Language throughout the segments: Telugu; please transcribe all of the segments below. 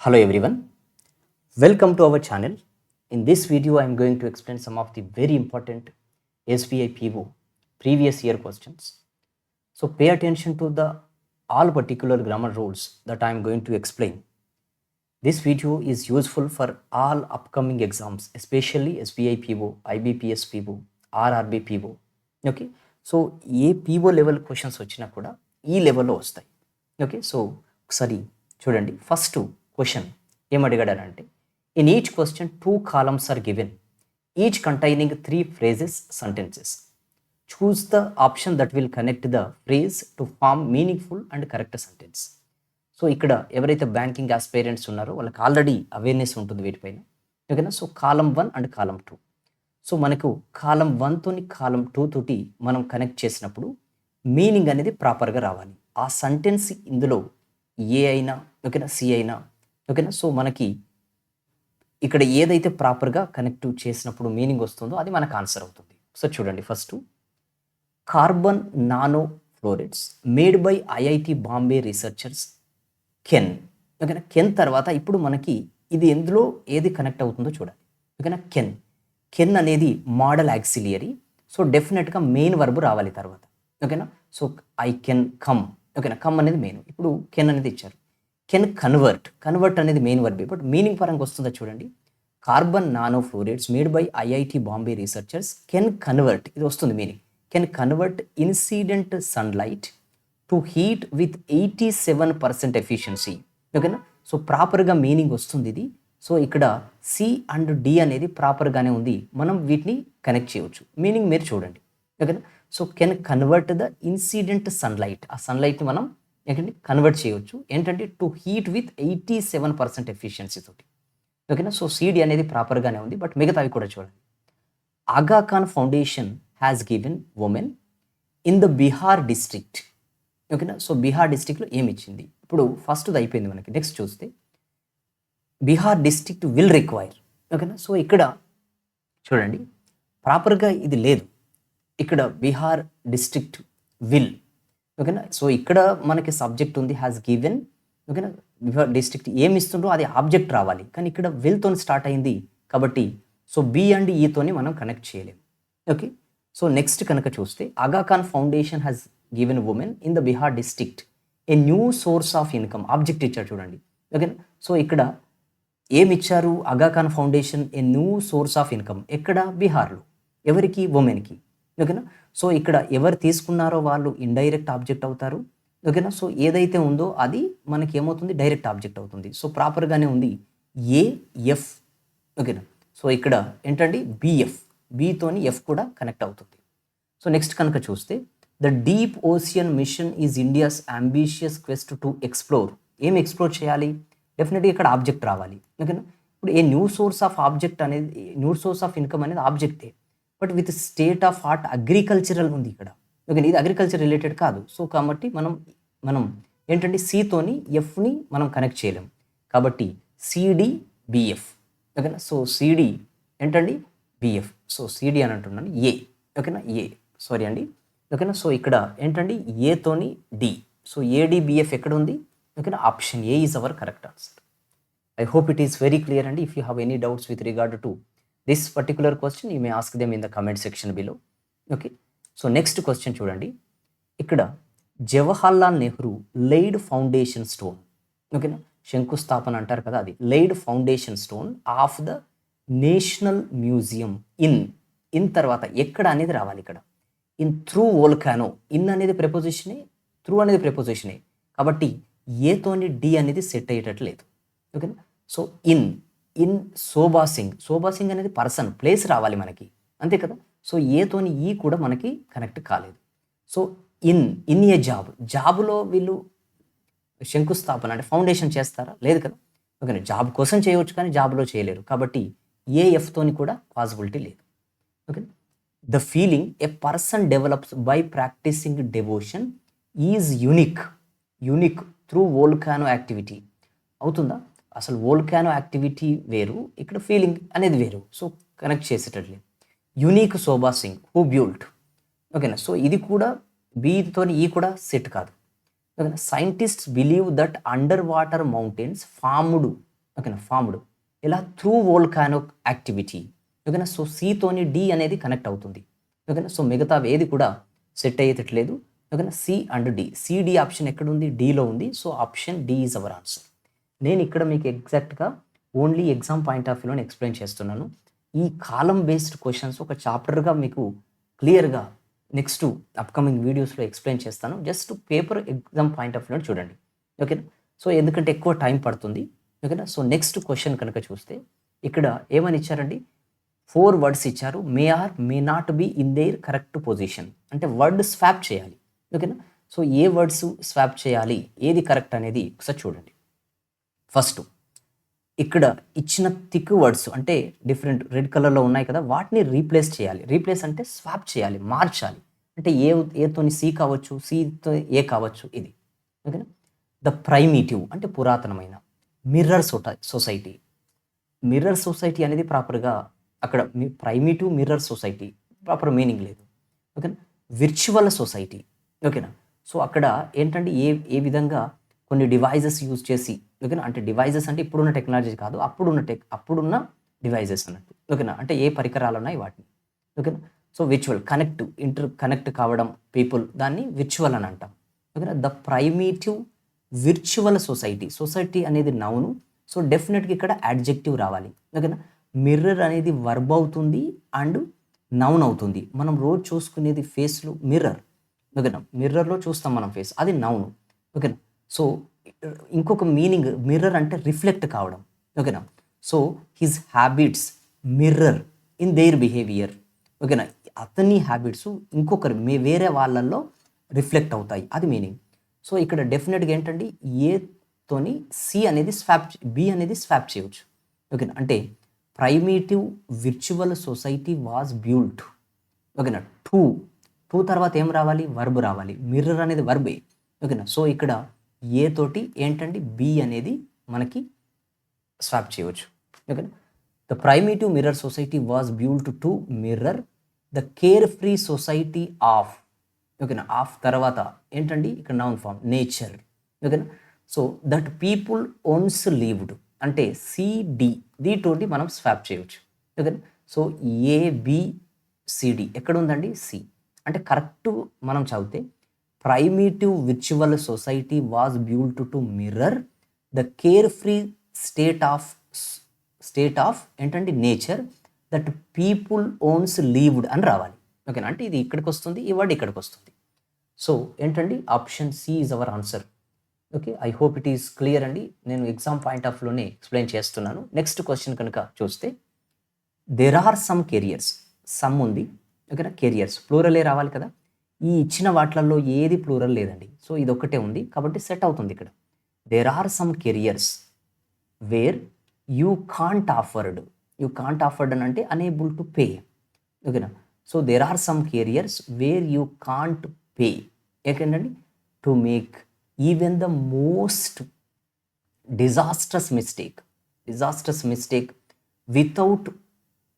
Hello everyone, welcome to our channel. In this video, I am going to explain some of the very important SBI PO previous year questions. So pay attention to the all particular grammar rules that I am going to explain. This video is useful for all upcoming exams, especially SBI PO, IBPS PO, RRB PO. Okay so ఏ పీఓ లెవెల్ క్వశ్చన్స్ వచ్చినా కూడా ఈ లెవెల్లో వస్తాయి. ఓకే సో ఒకసారి చూడండి. ఫస్ట్ క్వశ్చన్ ఏమడిగాడంటే, in each question 2 columns are given, each containing 3 phrases sentences. Choose the option that will connect the phrase to form meaningful and correct sentence. So ఇక్కడ ఎవరైతే బ్యాంకింగ్ ఆస్పైరెంట్స్ ఉన్నారో వాళ్ళకి ఆల్రెడీ అవేర్నెస్ ఉంటుంది వీటిపైన. ఓకేనా. So column 1 and column 2. So మనకు కాలం 1తోని కాలం 2 తోటి మనం కనెక్ట్ చేసినప్పుడు మీనింగ్ అనేది ప్రాపర్గా రావాలి. ఆ సెంటెన్స్ ఇందులో ఏ అయినా ఓకేనా, సి అయినా ఓకేనా. సో మనకి ఇక్కడ ఏదైతే ప్రాపర్గా కనెక్ట్ చేసినప్పుడు మీనింగ్ వస్తుందో అది మనకు ఆన్సర్ అవుతుంది. సో చూడండి, first carbon nano fluorides made by IIT Bombay researchers can. ఓకేనా, కెన్ తర్వాత ఇప్పుడు మనకి ఇది ఎందులో ఏది కనెక్ట్ అవుతుందో చూడాలి. ఓకేనా, కెన్ అనేది మోడల్ యాక్సిలియరీ. సో డెఫినెట్గా మెయిన్ వర్బ్ రావాలి తర్వాత. ఓకేనా, సో ఐ కెన్ కమ్. ఓకేనా, కమ్ అనేది మెయిన్. ఇప్పుడు కెన్ అనేది ఇచ్చారు. కెన్ కన్వర్ట్ అనేది మెయిన్ వర్బ్. బట్ మీనింగ్ పరంగా వస్తుందో చూడండి. Carbon nano fluorides made by IIT Bombay researchers can convert, ఇది వస్తుంది meaning. Can convert incident sunlight to heat with 87% efficiency. ఓకేనా, సో ప్రాపర్గా మీనింగ్ వస్తుంది ఇది. సో ఇక్కడ సి అండ్ డి అనేది ప్రాపర్గానే ఉంది, మనం వీటిని కనెక్ట్ చేయవచ్చు. మీనింగ్ మీరు చూడండి. ఓకేనా, so can convert the incident sunlight, ఆ సన్లైట్ని మనం ఏంటంటే కన్వర్ట్ చేయవచ్చు. ఏంటంటే టు హీట్ విత్ 87% ఎఫిషియన్సీ తోటి. ఓకేనా, సో సిడి అనేది ప్రాపర్గానే ఉంది, బట్ మిగతావి కూడా చూడండి. ఆగా Khan foundation has given women in the Bihar district. ఓకేనా, సో బీహార్ డిస్ట్రిక్ట్లో ఏమి ఇచ్చింది. ఇప్పుడు ఫస్ట్ది అయిపోయింది మనకి. నెక్స్ట్ చూస్తే బీహార్ డిస్ట్రిక్ట్ విల్ రిక్వైర్. ఓకేనా, సో ఇక్కడ చూడండి ప్రాపర్గా ఇది లేదు. ఇక్కడ బీహార్ డిస్ట్రిక్ట్ విల్. ఓకేనా, సో ఇక్కడ మనకి సబ్జెక్ట్ ఉంది హ్యాస్ గివెన్. ఓకేనా, బీహార్ డిస్ట్రిక్ట్ ఏమి ఇస్తుందో అది ఆబ్జెక్ట్ రావాలి, కానీ ఇక్కడ విల్తో స్టార్ట్ అయింది కాబట్టి సో బి అండ్ ఈతోని మనం కనెక్ట్ చేయలేము. ఓకే, సో నెక్స్ట్ కనుక చూస్తే ఆగా Khan foundation has given women in the Bihar district A new source of income. Object ఇచ్చారు చూడండి. ఓకేనా, సో ఇక్కడ ఏమి ఇచ్చారు, ఆగా Khan foundation A new source of income. ఎక్కడ, బీహార్లో. ఎవరికి, ఉమెన్కి. ఓకేనా, సో ఇక్కడ ఎవరు తీసుకున్నారో వాళ్ళు ఇండైరెక్ట్ ఆబ్జెక్ట్ అవుతారు. ఓకేనా, సో ఏదైతే ఉందో అది మనకి ఏమవుతుంది, డైరెక్ట్ ఆబ్జెక్ట్ అవుతుంది. సో ప్రాపర్గానే ఉంది ఏఎఫ్. ఓకేనా, సో ఇక్కడ ఏంటండి బిఎఫ్, బితోని ఎఫ్ కూడా కనెక్ట్ అవుతుంది. సో నెక్స్ట్ కనుక చూస్తే the deep ocean mission is India's ambitious quest to explore. ఏం ఎక్స్ప్లోర్ చేయాలి, డెఫినెట్గా ఇక్కడ ఆబ్జెక్ట్ రావాలి. ఓకేనా, ఇప్పుడు a new source of object అనేది, న్యూ సోర్స్ ఆఫ్ ఇన్కమ్ అనేది ఆబ్జెక్టే, but with state of art agricultural ఉంది ఇక్కడ. ఓకే, ఇది అగ్రికల్చర్ రిలేటెడ్ కాదు. సో కాబట్టి మనం ఏంటంటే సితోని ఎఫ్ని మనం కనెక్ట్ చేయలేం, కాబట్టి సిడి బిఎఫ్. ఓకేనా, సో సిడి ఏంటండి బిఎఫ్. సో సిడి అని అంటున్నాను ఏ. ఓకేనా, ఏ సారీ అండి. ఓకేనా, సో ఇక్కడ ఏంటండి ఏతోని డి. సో ఏడి బిఎఫ్ ఎక్కడ ఉంది. ఓకేనా, option A is hour correct answer. I hope it is very clear, and if you have any doubts with regard to this particular question, you may ask them in the comment section below. Okay, so next question చూడండి. ఇక్కడ Jawaharlal Nehru laid foundation stone. ఓకేనా, శంకుస్థాపన అంటారు కదా, అది laid foundation stone of the national museum in తర్వాత ఎక్కడ అనేది రావాలి. ఇక్కడ ఇన్ త్రూ వోల్కానో. ఇన్ అనేది ప్రెపోజిషనే, త్రూ అనేది ప్రెపోజిషనే, కాబట్టి ఏతోని డి అనేది సెట్ అయ్యేటట్లు లేదు. ఓకేనా, సో ఇన్ శోభా సింగ్ అనేది పర్సన్, ప్లేస్ రావాలి మనకి, అంతే కదా. సో ఏతోని ఈ కూడా మనకి కనెక్ట్ కాలేదు. సో ఇన్ ఏ జాబ్లో వీళ్ళు శంకుస్థాపన అంటే ఫౌండేషన్ చేస్తారా, లేదు కదా. ఓకేనా, జాబ్ కోసం చేయవచ్చు కానీ జాబ్లో చేయలేరు, కాబట్టి ఏఎఫ్తోని కూడా పాసిబిలిటీ లేదు. Okay, the feeling a person develops by practising devotion is unique through volcano activity. అవుతుందా, అసలు వోల్కానో యాక్టివిటీ వేరు, ఇక్కడ ఫీలింగ్ అనేది వేరు. సో కనెక్ట్ చేసేటట్లే unique Shobha Singh who built. ఓకేనా, సో ఇది కూడా బీతో ఈ కూడా సెట్ కాదు. ఓకేనా, scientists believe that under water mountains formed ఓకేనా, ఫార్మ్డ్ ఇలా త్రూ వోల్కానో యాక్టివిటీ. ఓకేనా, సో సితోని డి అనేది కనెక్ట్ అవుతుంది. ఓకేనా, సో మిగతా ఏది కూడా సెట్ అయ్యేటట్లేదు. ఓకేనా, C and D, CD option ఎక్కడ ఉంది, డిలో ఉంది. So option D is our answer. నేను ఇక్కడ మీకు ఎగ్జాక్ట్గా ఓన్లీ ఎగ్జామ్ పాయింట్ ఆఫ్ వ్యూలో ఎక్స్ప్లెయిన్ చేస్తున్నాను. ఈ కాలం బేస్డ్ క్వశ్చన్స్ ఒక చాప్టర్గా మీకు క్లియర్గా నెక్స్ట్ అప్కమింగ్ వీడియోస్లో ఎక్స్ప్లెయిన్ చేస్తాను. Just paper exam point of వ్యూలో చూడండి. ఓకేనా, సో ఎందుకంటే ఎక్కువ టైం పడుతుంది. ఓకేనా, సో నెక్స్ట్ క్వశ్చన్ కనుక చూస్తే ఇక్కడ ఏమని ఇచ్చారండి, 4 వర్డ్స్ ఇచ్చారు. May or may not be in their correct position, అంటే వర్డ్ స్వాప్ చేయాలి. ఓకేనా, సో ఏ వర్డ్స్ స్వాప్ చేయాలి, ఏది కరెక్ట్ అనేది ఒకసారి చూడండి. ఫస్ట్ ఇక్కడ ఇచ్చిన థిక్ వర్డ్స్ అంటే డిఫరెంట్ రెడ్ కలర్లో ఉన్నాయి కదా, వాటిని రీప్లేస్ చేయాలి. రీప్లేస్ అంటే స్వాప్ చేయాలి, మార్చాలి. అంటే ఏతోని సి కావచ్చు, సితో ఏ కావచ్చు, ఇది. ఓకేనా, ద ప్రైమిటివ్ అంటే పురాతనమైన, మిర్రర్ సొసైటీ. మిర్రర్ సొసైటీ అనేది ప్రాపర్గా అక్కడ ప్రైమిటివ్ మిర్రర్ సొసైటీ ప్రాపర్ మీనింగ్ లేదు. ఓకేనా, విర్చువల్ సొసైటీ. ఓకేనా, సో అక్కడ ఏంటంటే ఏ విధంగా కొన్ని డివైజెస్ యూజ్ చేసి, ఓకేనా, అంటే డివైజెస్ అంటే ఇప్పుడున్న టెక్నాలజీ కాదు, అప్పుడున్న డివైజెస్ అన్నట్టు. ఓకేనా, అంటే ఏ పరికరాలు ఉన్నాయి వాటిని. ఓకేనా, సో విర్చువల్ కనెక్ట్ కావడం పీపుల్, దాన్ని విర్చువల్ అని అంటాం. ఓకేనా, ద ప్రైమిటివ్ విర్చువల్ సొసైటీ అనేది నౌను. సో డెఫినెట్గా ఇక్కడ యాడ్జెక్టివ్ రావాలి. ఓకేనా, మిర్రర్ అనేది వర్బ్ అవుతుంది అండ్ నౌన్ అవుతుంది. మనం రోజు చూసుకునేది ఫేస్లో మిర్రర్. ఓకేనా, మిర్రర్లో చూస్తాం మనం ఫేస్, అది నౌను. ఓకేనా, సో ఇంకొక మీనింగ్ మిర్రర్ అంటే రిఫ్లెక్ట్ కావడం. ఓకేనా, so his habits mirror in their behaviour. ఓకేనా, అతని హ్యాబిట్స్ ఇంకొకరు వేరే వాళ్ళల్లో రిఫ్లెక్ట్ అవుతాయి, అది మీనింగ్. సో ఇక్కడ డెఫినెట్గా ఏంటంటే ఏతోని సి అనేది బి అనేది స్వాప్ చేయవచ్చు. ఓకేనా, అంటే ప్రైమిటివ్ విర్చువల్ సొసైటీ వాజ్ బ్యూల్ట్. ఓకేనా, టూ తర్వాత ఏం రావాలి, వర్బ్ రావాలి. మిర్రర్ అనేది వర్బే. ఓకేనా, సో ఇక్కడ ఏ తోటి ఏంటంటే బి అనేది మనకి స్వాప్ చేయవచ్చు. ఓకేనా, the primitive mirror society was built to mirror the carefree society of. ఓకేనా, ఆఫ్ తర్వాత ఏంటండి ఇక్కడ నౌన్ ఫామ్ నేచర్. ఓకేనా, so that people once lived అంటే సిడి, దీతోటి మనం స్వాప్ చేయవచ్చు. ఓకేనా, సో ఏబిసిడి ఎక్కడ ఉందండి, సి. అంటే కరెక్ట్ మనం చదివితే primitive virtual society was built to mirror the carefree state of ఏంటంటే nature that people once lived అని రావాలి. ఓకేనా, అంటే ఇది ఇక్కడికి వస్తుంది, ఈ వర్డ్ ఇక్కడికి వస్తుంది. సో ఏంటండి option C is our answer. Okay, I hope it is clear అండి. నేను ఎగ్జామ్ పాయింట్ ఆఫ్ వ్యూలోనే ఎక్స్ప్లెయిన్ చేస్తున్నాను. నెక్స్ట్ క్వశ్చన్ కనుక చూస్తే there are some careers, some ఉంది. ఓకేనా, కెరియర్స్ ప్లూరలే రావాలి కదా, ఈ ఇచ్చిన వాటిలలో ఏది ప్లూరల్ లేదండి. సో ఇది ఒక్కటే ఉంది కాబట్టి సెట్ అవుతుంది ఇక్కడ. There are some careers where you can't afford అని అంటే అనేబుల్ టు పే. ఓకేనా, so there are some careers where you can't pay. ఏంటండి, to make even the most disastrous mistake without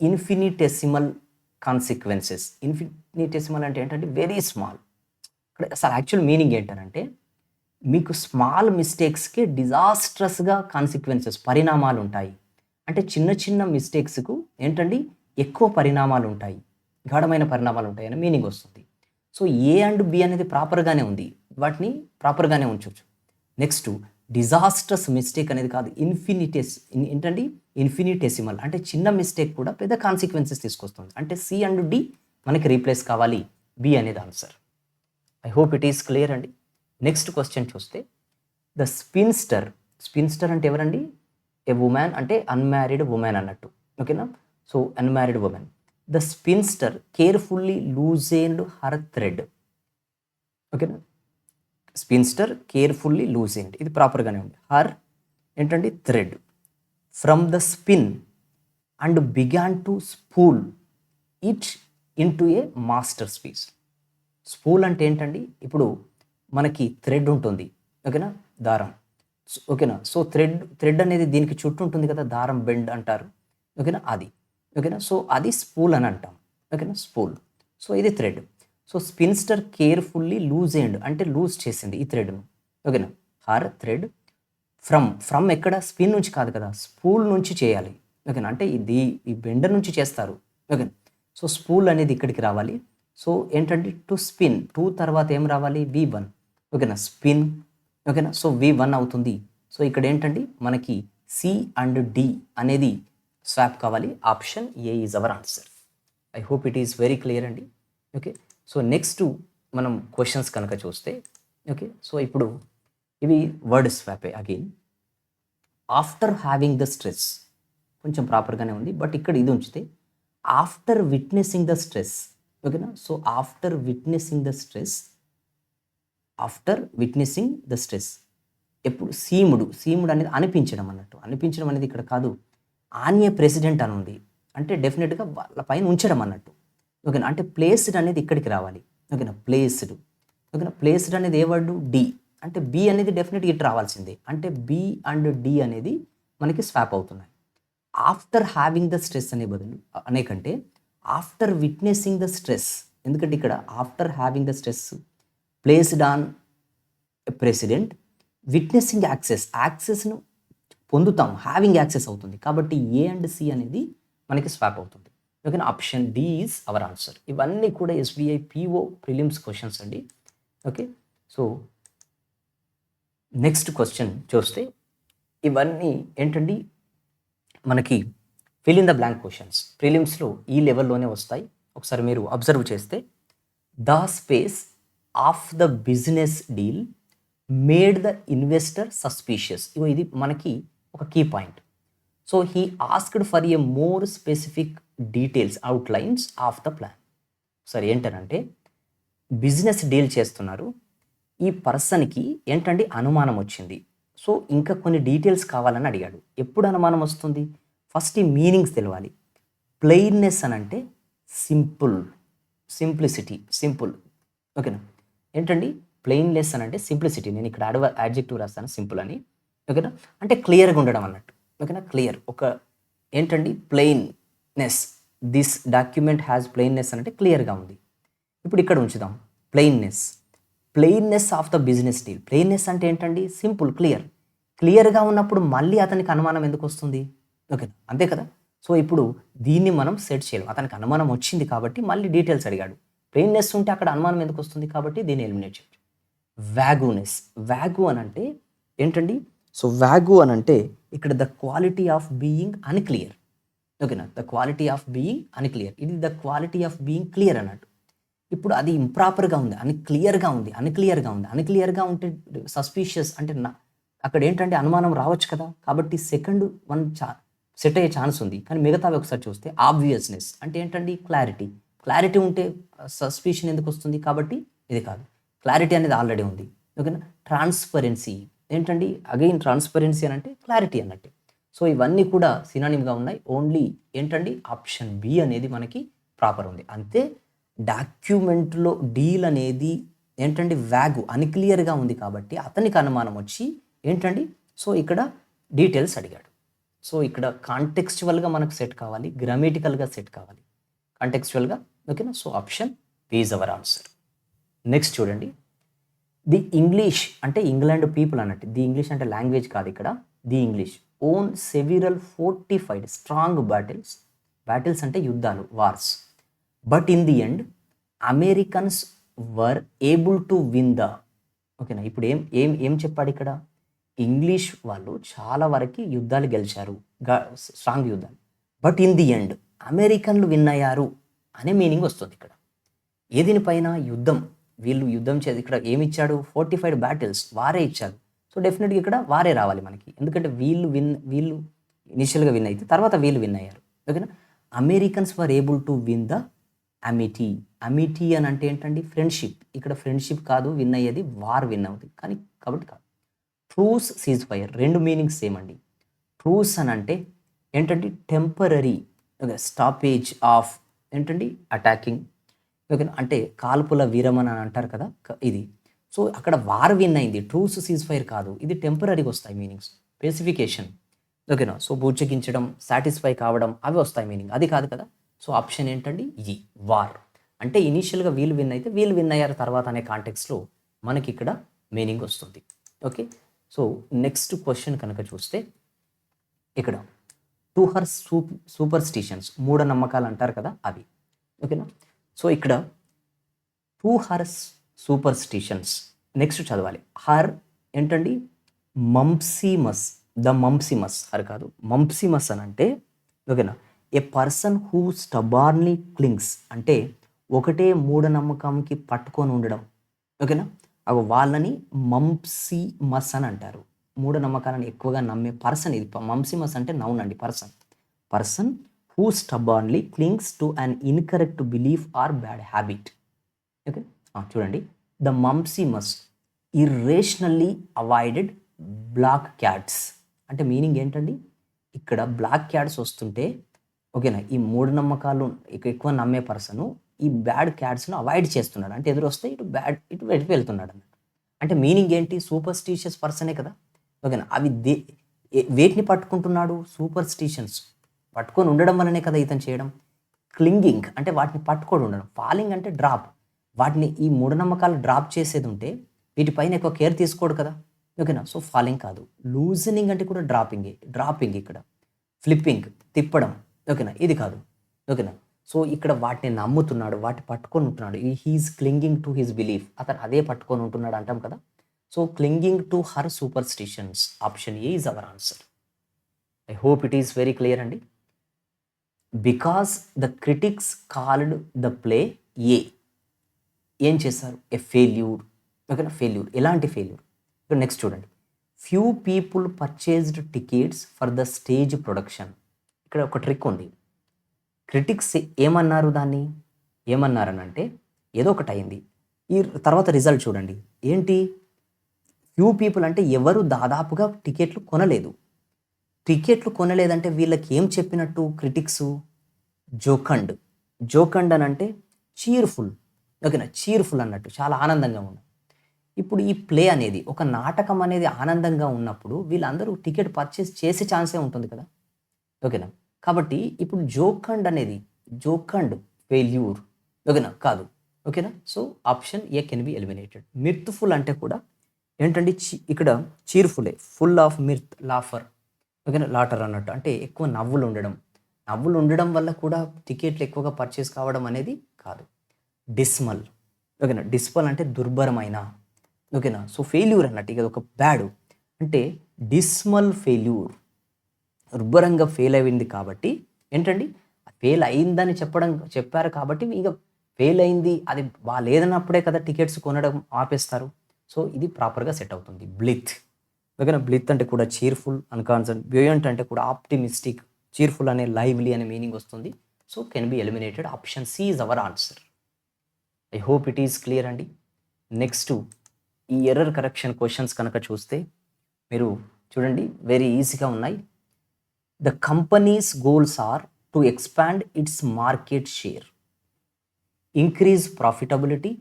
infinitesimal consequences. Infinitesimal అంటే ఏంటంటే వెరీ స్మాల్. ఇక్కడ అసలు యాక్చువల్ మీనింగ్ ఏంటంటే మీకు స్మాల్ మిస్టేక్స్కి డిజాస్ట్రస్గా కాన్సిక్వెన్సెస్ పరిణామాలు ఉంటాయి. అంటే చిన్న చిన్న మిస్టేక్స్కు ఏంటండి ఎక్కువ పరిణామాలు ఉంటాయి, గాఢమైన పరిణామాలు ఉంటాయి అని మీనింగ్ వస్తుంది. సో ఏ అండ్ బి అనేది ప్రాపర్గానే ఉంది, వాటిని ప్రాపర్గానే ఉంచవచ్చు. నెక్స్ట్ డిజాస్ట్రస్ మిస్టేక్ అనేది కాదు, ఏంటండి ఇన్ఫినిటెసిమల్ అంటే చిన్న మిస్టేక్ కూడా పెద్ద కాన్సిక్వెన్సెస్ తీసుకొస్తుంది. అంటే సి అండ్ డి మనకి రీప్లేస్ కావాలి, బి అనేది answer. I hope it is clear అండి. నెక్స్ట్ క్వశ్చన్ చూస్తే ద స్పిన్స్టర్ అంటే ఎవరండి, ఏ ఉమెన్ అంటే అన్మ్యారీడ్ ఉమెన్ అన్నట్టు. ఓకేనా, so unmarried woman. The spinster carefully loosened her thread. ఓకేనా, స్పిన్స్టర్ కేర్ఫుల్లీ లూజెన్డ్ ఇది ప్రాపర్గానే ఉంది. హర్ ఏంటంటే thread from the spin and began to spool it into a masterpiece. Spool అంటే ఏంటండి, ఇప్పుడు మనకి థ్రెడ్ ఉంటుంది. ఓకేనా, దారం. ఓకేనా, సో థ్రెడ్ అనేది దీనికి చుట్టూ ఉంటుంది కదా, దారం బెండ్ అంటారు. ఓకేనా, అది. ఓకేనా, సో అది స్పూల్ అని అంటాం. ఓకేనా, స్పూల్. సో ఇది థ్రెడ్. సో స్పిన్స్టర్ కేర్ఫుల్లీ లూజెండ్ అంటే లూజ్ చేసింది ఈ థ్రెడ్ను. ఓకేనా, హర్ థ్రెడ్ ఫ్రమ్ ఎక్కడ స్పిన్ నుంచి కాదు కదా, స్పూల్ నుంచి చేయాలి. ఓకేనా, అంటే ఈ బెండర్ నుంచి చేస్తారు. ఓకే, సో స్పూల్ అనేది ఇక్కడికి రావాలి. సో ఏంటంటే టు స్పిన్, టూ తర్వాత ఏం రావాలి, V1. ఓకేనా, స్పిన్. ఓకేనా, సో V1 అవుతుంది. సో ఇక్కడ ఏంటండి మనకి C అండ్ D అనేది స్వాప్ కావాలి. Option A is our answer. I hope it is very clear అండి. ఓకే, సో నెక్స్ట్ మనం క్వశ్చన్స్ కనుక చూస్తే, ఓకే, సో ఇప్పుడు ఇవి వర్డ్ స్వాపే again. After having the stress కొంచెం ప్రాపర్గానే ఉంది, బట్ ఇక్కడ ఇది ఉంచితే ఆఫ్టర్ విట్నెసింగ్ ద స్ట్రెస్. ఓకేనా, so after witnessing the stress, ఎప్పుడు సీముడు అనేది అనిపించడం అన్నట్టు. అనిపించడం అనేది ఇక్కడ కాదు, ఆన్య ప్రెసిడెంట్ అని ఉంది అంటే డెఫినెట్గా వాళ్ళ పైన ఉంచడం అన్నట్టు. ఓకేనా, అంటే ప్లేస్డ్ అనేది ఇక్కడికి రావాలి. ఓకేనా, ప్లేస్డ్. ఓకేనా, ప్లేస్డ్ అనేది ఏ వర్డు, డి. అంటే బి అనేది డెఫినెట్గా ఇటు రావాల్సిందే. అంటే బి అండ్ డి అనేది మనకి స్వాప్ అవుతున్నాయి. ఆఫ్టర్ హ్యావింగ్ ద స్ట్రెస్ అనే బదులు అనే కంటే ఆఫ్టర్ విట్నెసింగ్ ద స్ట్రెస్, ఎందుకంటే ఇక్కడ after having the stress placed on president, witnessing యాక్సెస్ను పొందుతాం, హ్యావింగ్ యాక్సెస్ అవుతుంది. కాబట్టి ఏ అండ్ సి అనేది మనకి స్వాప్ అవుతుంది. ఓకేనా, option D is our answer. ఇవన్నీ కూడా SBI PO ప్రిలిమ్స్ క్వశ్చన్స్ అండి. ఓకే, సో నెక్స్ట్ క్వశ్చన్ చూస్తే ఇవన్నీ ఏంటండి మనకి fill in the blank questions. ప్రిలిమ్స్లో ఈ లెవెల్లోనే వస్తాయి. ఒకసారి మీరు అబ్జర్వ్ చేస్తే, the space of the business deal made the investor suspicious. ఇది మనకి ఒక key point. So he asked for a more specific details outlines of the plan. సరే, ఏంటనంటే బిజినెస్ డీల్ చేస్తున్నారు, ఈ పర్సన్కి ఏంటండి అనుమానం వచ్చింది. సో ఇంకా కొన్ని డీటెయిల్స్ కావాలని అడిగాడు. ఎప్పుడు అనుమానం వస్తుంది, ఫస్ట్ ఈ మీనింగ్స్ తెలవాలి. ప్లెయిన్నెస్ అని అంటే సింప్లిసిటీ, సింపుల్. ఓకేనా, ఏంటండి ప్లెయిన్లెస్ అని అంటే సింప్లిసిటీ. నేను ఇక్కడ యాడ్జెక్టివ్ రాస్తాను సింపుల్ అని. ఓకేనా, అంటే క్లియర్గా ఉండడం అన్నట్టు. ఓకేనా, క్లియర్. ఒక ఏంటండి ప్లెయిన్నెస్, దిస్ డాక్యుమెంట్ హ్యాస్ ప్లెయిన్నెస్ అంటే క్లియర్గా ఉంది. ఇప్పుడు ఇక్కడ ఉంచుదాం ప్లెయిన్నెస్ ఆఫ్ ద బిజినెస్ డీల్. ప్లెయిన్నెస్ అంటే ఏంటండి, సింపుల్, క్లియర్గా ఉన్నప్పుడు మళ్ళీ అతనికి అనుమానం ఎందుకు వస్తుంది. ఓకే, అంతే కదా. సో ఇప్పుడు దీన్ని మనం సెట్ చేయాలి. అతనికి అనుమానం వచ్చింది కాబట్టి మళ్ళీ డీటెయిల్స్ అడిగాడు. ప్లెయిన్నెస్ ఉంటే అక్కడ అనుమానం ఎందుకు వస్తుంది, కాబట్టి దీన్ని ఎలిమినేట్ చేయొచ్చు. వ్యాగు అని అంటే ఏంటండి, సో వ్యాగు అని అంటే ఇక్కడ the quality of being unclear. ఓకేనా, the quality of being unclear, ఇది the quality of being clear అన్నట్టు. ఇప్పుడు అది ఇంప్రాపర్గా ఉంది, అన్క్లియర్గా ఉంటే సస్పీషియస్ అంటే అక్కడ ఏంటంటే అనుమానం రావచ్చు కదా. కాబట్టి సెకండ్ వన్ సెట్ అయ్యే ఛాన్స్ ఉంది. కానీ మిగతావి ఒకసారి చూస్తే ఆబ్వియస్నెస్ అంటే ఏంటండి, క్లారిటీ ఉంటే సస్పిషన్ ఎందుకు వస్తుంది, కాబట్టి ఇది కాదు. క్లారిటీ అనేది ఆల్రెడీ ఉంది. ఓకేనా, ట్రాన్స్పరెన్సీ ఏంటండి, అగైన్ ట్రాన్స్పరెన్సీ అని అంటే క్లారిటీ అన్నట్టు. సో ఇవన్నీ కూడా సినానిమ్గా ఉన్నాయి. ఓన్లీ ఏంటండి ఆప్షన్ బి అనేది మనకి ప్రాపర్ ఉంది. అంతే, డాక్యుమెంట్లో డీల్ అనేది ఏంటండి అన్క్లియర్గా ఉంది కాబట్టి అతనికి అనుమానం వచ్చి ఏంటండి, సో ఇక్కడ డీటెయిల్స్ అడిగాడు. సో ఇక్కడ కాంటెక్స్చువల్గా మనకు సెట్ కావాలి, గ్రామటికల్గా సెట్ కావాలి, కాంటెక్స్చువల్గా. ఓకేనా, so option B is our answer. Next చూడండి, ది ఇంగ్లీష్ అంటే ఇంగ్లాండ్ పీపుల్ అన్నట్టు. ది ఇంగ్లీష్ అంటే లాంగ్వేజ్ కాదు ఇక్కడ. The English own several fortified strong battles అంటే యుద్ధాలు, wars. But in the end Americans were able to win the. ఓకేనా, ఇప్పుడు ఏం చెప్పాడు ఇక్కడ, ఇంగ్లీష్ వాళ్ళు చాలా వరకు యుద్ధాలు గెలిచారు, స్ట్రాంగ్ యుద్ధాలు. బట్ ఇన్ ది ఎండ్ అమెరికన్లు విన్ అయ్యారు అనే మీనింగ్ వస్తుంది ఇక్కడ. ఏదినిపైన యుద్ధం, వీళ్ళు యుద్ధం చేసి ఇక్కడ ఏమి ఇచ్చాడు, 45 బ్యాటిల్స్, వారే ఇచ్చారు. సో డెఫినెట్గా ఇక్కడ వారే రావాలి మనకి, ఎందుకంటే వీళ్ళు ఇనిషియల్గా విన్ అయితే తర్వాత వీళ్ళు విన్ అయ్యారు. ఓకేనా, Americans were able to win the Amity అని అంటే ఏంటండి, ఫ్రెండ్షిప్. ఇక్కడ ఫ్రెండ్షిప్ కాదు విన్ అయ్యేది, వార్ విన్ అవుతుంది కానీ, కాబట్టి కాదు. ట్రూస్ సీజ్ ఫైర్, రెండు మీనింగ్స్ సేమ్ అండి. ట్రూస్ అని అంటే ఏంటండి, టెంపరరీ స్టాపేజ్ ఆఫ్ ఏంటండి అటాకింగ్. ఓకే, అంటే కాల్పుల విరమణ అని అంటారు కదా ఇది. సో అక్కడ వార్ విన్ అయింది, ట్రూస్ సీజ్ ఫైర్ కాదు. ఇది టెంపరీగా వస్తాయి మీనింగ్స్, స్పెసిఫికేషన్. ఓకేనా, సో బూచగించడం, సాటిస్ఫై కావడం, అవి వస్తాయి మీనింగ్, అది కాదు కదా. సో ఆప్షన్ ఏంటండి, ఈ వార్ అంటే ఇనీషియల్గా వీళ్ళు విన్ అయితే వీళ్ళు విన్ అయ్యారు తర్వాత అనే కాంటెక్స్లో మనకి ఇక్కడ మీనింగ్ వస్తుంది. ఓకే, సో నెక్స్ట్ క్వశ్చన్ కనుక చూస్తే ఇక్కడ టు హర్ సూపర్స్టిషన్స్, మూఢనమ్మకాలు అంటారు కదా అవి. ఓకేనా. సో ఇక్కడ టు హర్ సూపర్స్టిషన్స్ నెక్స్ట్ చదవాలి. హర్ ఏంటండి, మంప్సిమస్, ద మంప్సిమస్, హర్ కాదు మంప్సిమస్ అని అంటే, ఓకేనా, ఏ పర్సన్ హూ స్టబార్న్లీ క్లింగ్స్ అంటే ఒకటే మూఢనమ్మకంకి పట్టుకొని ఉండడం. ఓకేనా, అవి వాళ్ళని మంప్సిమస్ అని అంటారు. మూఢనమ్మకాలను ఎక్కువగా నమ్మే పర్సన్ ఇది. మంప్సిమస్ అంటే నౌన్ అండి, person who stubbornly clings to an incorrect belief or bad habit. Okay, చూడండి, the mumpsimus irrationally avoided black cats అంటే మీనింగ్ ఏంటండి, ఇక్కడ బ్లాక్ క్యాట్స్ వస్తుంటే, ఓకేనా, ఈ మూఢనమ్మకాలు ఎక్కువ నమ్మే పర్సన్ ఈ బ్యాడ్ క్యాట్స్ను అవాయిడ్ చేస్తున్నాడు. అంటే ఎదురు వస్తే ఇటు వెళ్తున్నాడు అన్నట్టు. అంటే మీనింగ్ ఏంటి, సూపర్స్టిషియస్ పర్సనే కదా. ఓకేనా, అవి వేటిని పట్టుకుంటున్నాడు, సూపర్స్టిషన్స్ పట్టుకొని ఉండడం వల్లనే కదా ఇతను చేయడం. క్లింగింగ్ అంటే వాటిని పట్టుకొని ఉండడం. ఫాలింగ్ అంటే డ్రాప్, వాటిని ఈ మూఢనమ్మకాలు డ్రాప్ చేసేది ఉంటే వీటిపైన ఎక్కువ కేర్ తీసుకోడు కదా. ఓకేనా, సో ఫాలింగ్ కాదు. లూజనింగ్ అంటే కూడా డ్రాపింగ్ ఇక్కడ. ఫ్లిప్పింగ్ తిప్పడం, ఓకేనా, ఇది కాదు. ఓకేనా, సో ఇక్కడ వాటిని నమ్ముతున్నాడు, వాటిని పట్టుకొని ఉంటున్నాడు. He is clinging to his belief, అతను అదే పట్టుకొని ఉంటున్నాడు అంటాం కదా. So clinging to her superstitions, option A is our answer. I hope it is very clear అండి. Because the critics called the play a, ఏం చేశారు, ఏ ఫెయిల్యూర్. ఓకేనా, ఫెయిల్యూర్. ఎలాంటి ఫెయిల్యూర్, ఇక్కడ నెక్స్ట్ చూడండి. Few people purchased tickets for the stage production. ఇక్కడ ఒక ట్రిక్ ఉంది. క్రిటిక్స్ ఏమన్నారు, దాన్ని ఏమన్నారనంటే ఏదో ఒకటి అయింది. ఈ తర్వాత రిజల్ట్ చూడండి ఏంటి, ఫ్యూ పీపుల్ అంటే ఎవరు దాదాపుగా టికెట్లు కొనలేదంటే వీళ్ళకి ఏం చెప్పినట్టు క్రిటిక్స్, జోకండ్ అని అంటే చీర్ఫుల్. ఓకేనా, చీర్ఫుల్ అన్నట్టు, చాలా ఆనందంగా ఉంది. ఇప్పుడు ఈ ప్లే అనేది, ఒక నాటకం అనేది ఆనందంగా ఉన్నప్పుడు వీళ్ళందరూ టికెట్ పర్చేస్ చేసే ఛాన్సే ఉంటుంది కదా. ఓకేనా, కాబట్టి ఇప్పుడు జోకండ్ ఫెయిల్యూర్, ఓకేనా, కాదు. ఓకేనా, so option A can be eliminated. Mirthful అంటే కూడా ఏంటంటే ఇక్కడ చీర్ఫులే, ఫుల్ ఆఫ్ మిర్త్, లాఫర్. ఓకేనా, లాటర్ అన్నట్టు, అంటే ఎక్కువ నవ్వులు ఉండడం వల్ల కూడా టికెట్లు ఎక్కువగా పర్చేస్ కావడం అనేది కాదు. డిస్మల్, ఓకేనా, డిస్మల్ అంటే దుర్భరమైన. ఓకేనా, సో ఫెయిల్యూర్ అన్నట్టు, ఇక ఒక బ్యాడ్ అంటే డిస్మల్ ఫెయిల్యూర్, దుర్భరంగా ఫెయిల్ అయింది కాబట్టి ఏంటండి, ఫెయిల్ అయిందని చెప్పారు కాబట్టి ఇక ఫెయిల్ అయింది, అది లేదన్నప్పుడే కదా టికెట్స్ కొనడం ఆపేస్తారు. సో ఇది ప్రాపర్గా సెట్ అవుతుంది. బ్లిత్, ఓకేనా, బ్లిత్ అంటే కూడా చీర్ఫుల్, అన్కాన్సర్న్. బ్యూయంట్ అంటే కూడా ఆప్టిమిస్టిక్, చీర్ఫుల్ అనే లైవ్లీ అనే మీనింగ్ వస్తుంది. So can be eliminated. Option C is our answer. I hope it is clear అండి. నెక్స్ట్ ఈ ఎర్రర్ కరెక్షన్ క్వశ్చన్స్ కనుక చూస్తే మీరు చూడండి, వెరీ ఈజీగా ఉన్నాయి. The companies goals are to expand its market share, increase profitability,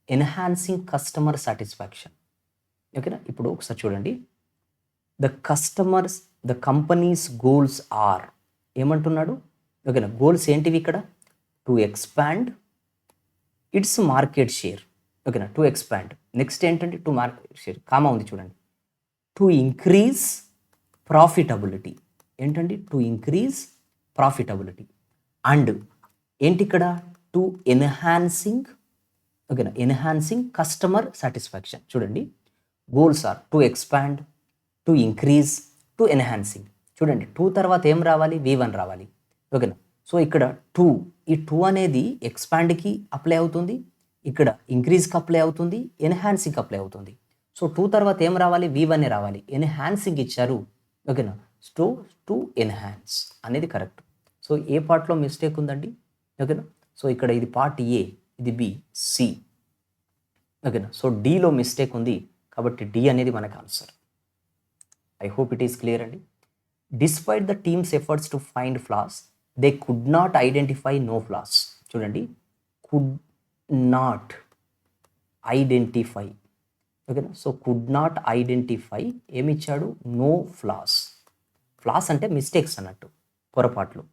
enhancing customer satisfaction. ఓకేనా, ఇప్పుడు ఒకసారి చూడండి. ద కంపెనీస్ గోల్స్ ఆర్ ఏమంటున్నాడు, ఓకేనా, గోల్స్ ఏంటివి ఇక్కడ, to expand its market share. ఓకేనా, టు ఎక్స్పాండ్. నెక్స్ట్ ఏంటంటే టు మార్కెట్ షేర్, కామా ఉంది చూడండి. టు ఇంక్రీజ్ ప్రాఫిటబిలిటీ, ఏంటండి, టు ఇంక్రీజ్ ప్రాఫిటబిలిటీ. అండ్ ఏంటి ఇక్కడ, టు ఎన్హాన్సింగ్, ఓకేనా, ఎన్హాన్సింగ్ కస్టమర్ సాటిస్ఫాక్షన్. చూడండి, goals are to expand, to increase, to enhancing. చూడండి, టూ తర్వాత ఏం రావాలి, V1 రావాలి. ఓకేనా, సో ఇక్కడ ఈ టూ అనేది ఎక్స్పాండ్కి అప్లై అవుతుంది, ఇక్కడ ఇంక్రీజ్కి అప్లై అవుతుంది, ఎన్హాన్సింగ్కి అప్లై అవుతుంది. సో టూ తర్వాత ఏం రావాలి, V1 రావాలి. ఎన్హాన్సింగ్ ఇచ్చారు. ఓకేనా, టు ఎన్హాన్స్ అనేది కరెక్ట్. సో ఏ పార్ట్లో మిస్టేక్ ఉందండి. ఓకేనా, సో ఇక్కడ ఇది పార్ట్ ఏ, ఇది బి, సి. ఓకేనా, సో డీలో మిస్టేక్ ఉంది కాబట్టి డి అనేది మనకు answer. I hope it is clear అండి. Despite the team's efforts to find flaws, they could not identify no flaws. చూడండి, కుడ్ నాట్ ఐడెంటిఫై. ఓకేనా, సో కుడ్ నాట్ ఐడెంటిఫై ఏమిచ్చాడు, నో ఫ్లాస్. ఫ్లాస్ అంటే మిస్టేక్స్ అన్నట్టు, పొరపాట్లు.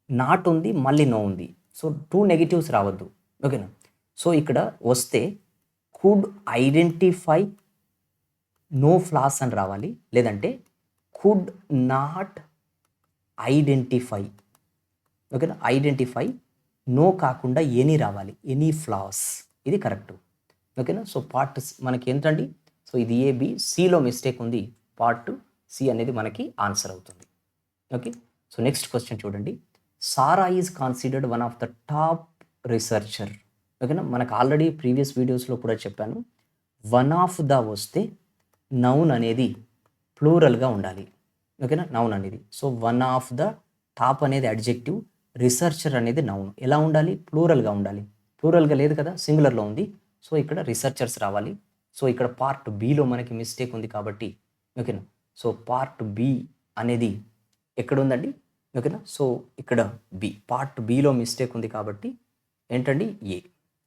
నాట్ ఉంది, మళ్ళీ నో ఉంది, సో టూ నెగిటివ్స్ రావద్దు. ఓకేనా, సో ఇక్కడ వస్తే కుడ్ ఐడెంటిఫై నో ఫ్లాస్ అని రావాలి, లేదంటే కుడ్ నాట్ ఐడెంటిఫై. ఓకేనా, ఐడెంటిఫై నో కాకుండా ఎనీ రావాలి, ఎనీ ఫ్లాస్, ఇది కరెక్ట్. ఓకేనా, సో పార్ట్ మనకి ఏంటండి, సో ఇది ఏబి, సిలో మిస్టేక్ ఉంది, పార్ట్ సి అనేది మనకి ఆన్సర్ అవుతుంది. ఓకే, సో నెక్స్ట్ క్వశ్చన్ చూడండి. Sara is considered one of the top researcher. ఓకేనా, మనకు ఆల్రెడీ ప్రీవియస్ వీడియోస్లో కూడా చెప్పాను, వన్ ఆఫ్ ద వస్తే నౌన్ అనేది ప్లూరల్గా ఉండాలి. ఓకేనా, నౌన్ అనేది, so one of the, top అనేది అడ్జెక్టివ్, రీసెర్చర్ అనేది నౌన్. ఎలా ఉండాలి, ప్లూరల్గా ఉండాలి. ప్లూరల్గా లేదు కదా, సింగులర్లో ఉంది, సో ఇక్కడ రీసెర్చర్స్ రావాలి. సో ఇక్కడ పార్ట్ బిలో మనకి మిస్టేక్ ఉంది కాబట్టి, ఓకేనా, సో పార్ట్ బి అనేది ఎక్కడ ఉందండి, ఓకేనా, సో ఇక్కడ బి, పార్ట్ బిలో మిస్టేక్ ఉంది కాబట్టి ఏంటండి ఏ,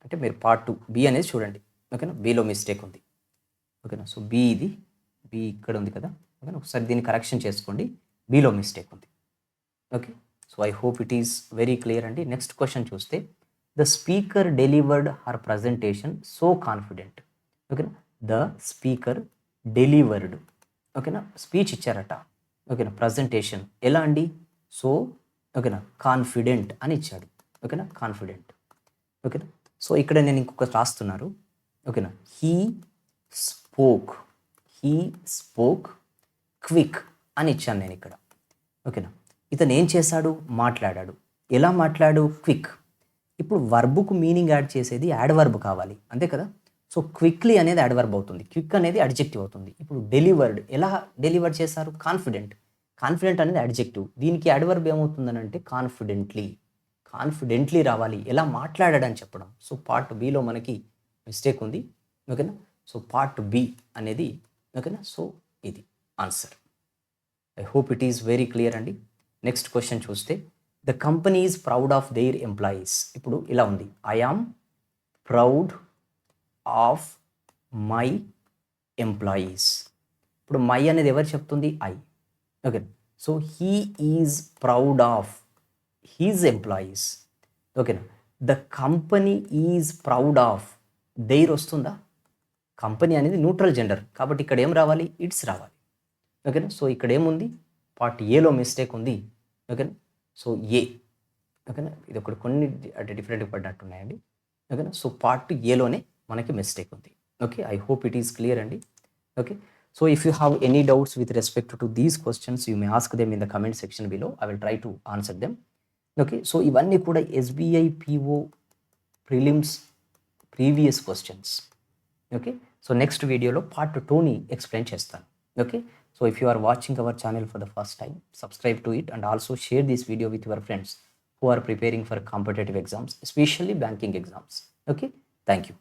అంటే మీరు పార్ట్ బి అనేది చూడండి. ఓకేనా, బిలో మిస్టేక్ ఉంది. ఓకేనా, సో బి, ఇది బి ఇక్కడ ఉంది కదా. ఓకేనా, ఒకసారి దీన్ని కరెక్షన్ చేసుకోండి, బిలో మిస్టేక్ ఉంది. Okay, so I hope it is very clear అండి. నెక్స్ట్ క్వశ్చన్ చూస్తే, the speaker delivered her presentation so confident. ఓకేనా, ద స్పీకర్ డెలివర్డ్, ఓకేనా, స్పీచ్ ఇచ్చారట. ఓకేనా, ప్రజెంటేషన్ ఎలా అండి, సో ఓకేనా కాన్ఫిడెంట్ అని ఇచ్చాడు. ఓకేనా, కాన్ఫిడెంట్. ఓకేనా, సో ఇక్కడ నేను ఇంకొక రాస్తున్నారు. ఓకేనా, హీ స్పోక్ క్విక్ అని ఇచ్చాను నేను ఇక్కడ. ఓకేనా, ఇతను ఏం చేశాడు, మాట్లాడాడు. ఎలా మాట్లాడు, క్విక్. ఇప్పుడు వర్బుకు మీనింగ్ యాడ్ చేసేది యాడ్ వర్బ్ కావాలి, అంతే కదా. సో క్విక్లీ అనేది యాడ్ వర్బ్ అవుతుంది, క్విక్ అనేది అడ్జెక్టివ్ అవుతుంది. ఇప్పుడు డెలివర్డ్, ఎలా డెలివర్ చేశారు, కాన్ఫిడెంట్. కాన్ఫిడెంట్ అనేది అడ్జెక్టివ్, దీనికి యాడ్ వర్బ్ ఏమవుతుందని అంటే కాన్ఫిడెంట్లీ రావాలి. ఎలా మాట్లాడాడని చెప్పడం. సో పార్ట్ బిలో మనకి మిస్టేక్ ఉంది. ఓకేనా, సో పార్ట్ బి అనేది, ఓకేనా, సో ఇది answer. I hope it is very clear అండి. నెక్స్ట్ క్వశ్చన్ చూస్తే, the company is proud of their employees. ఇప్పుడు ఇలా ఉంది, I am proud of my employees. ఇప్పుడు మై అనేది ఎవరు చెప్తుంది, I. Okay, so he is proud of his employees. ఓకేనా, the company is proud of their వస్తుందా, కంపెనీ అనేది న్యూట్రల్ జెండర్ కాబట్టి ఇక్కడ ఏం రావాలి, ఇట్స్ రావాలి. ఓకేనా, సో ఇక్కడ ఏముంది, పార్ట్ ఏలో మిస్టేక్ ఉంది. ఓకేనా, సో ఏ, ఓకేనా, ఇది ఒకటి కొన్ని అంటే డిఫరెంట్గా పడినట్టున్నాయండి. ఓకేనా, సో పార్ట్ ఏలోనే మనకి మిస్టేక్ ఉంది. Okay, I hope it is clear అండి. Okay, so if you have any doubts with respect to these questions, you may ask them in the comment section below. I will try to answer them. Okay, so ఇవన్నీ కూడా SBI PO prelims previous questions. Okay, so next వీడియోలో పార్ట్ 2ని ఎక్స్ప్లెయిన్ చేస్తాను. Okay, so if you are watching our channel for the first time, subscribe to it and also share this video with your friends who are preparing for competitive exams, especially banking exams. Okay, thank you.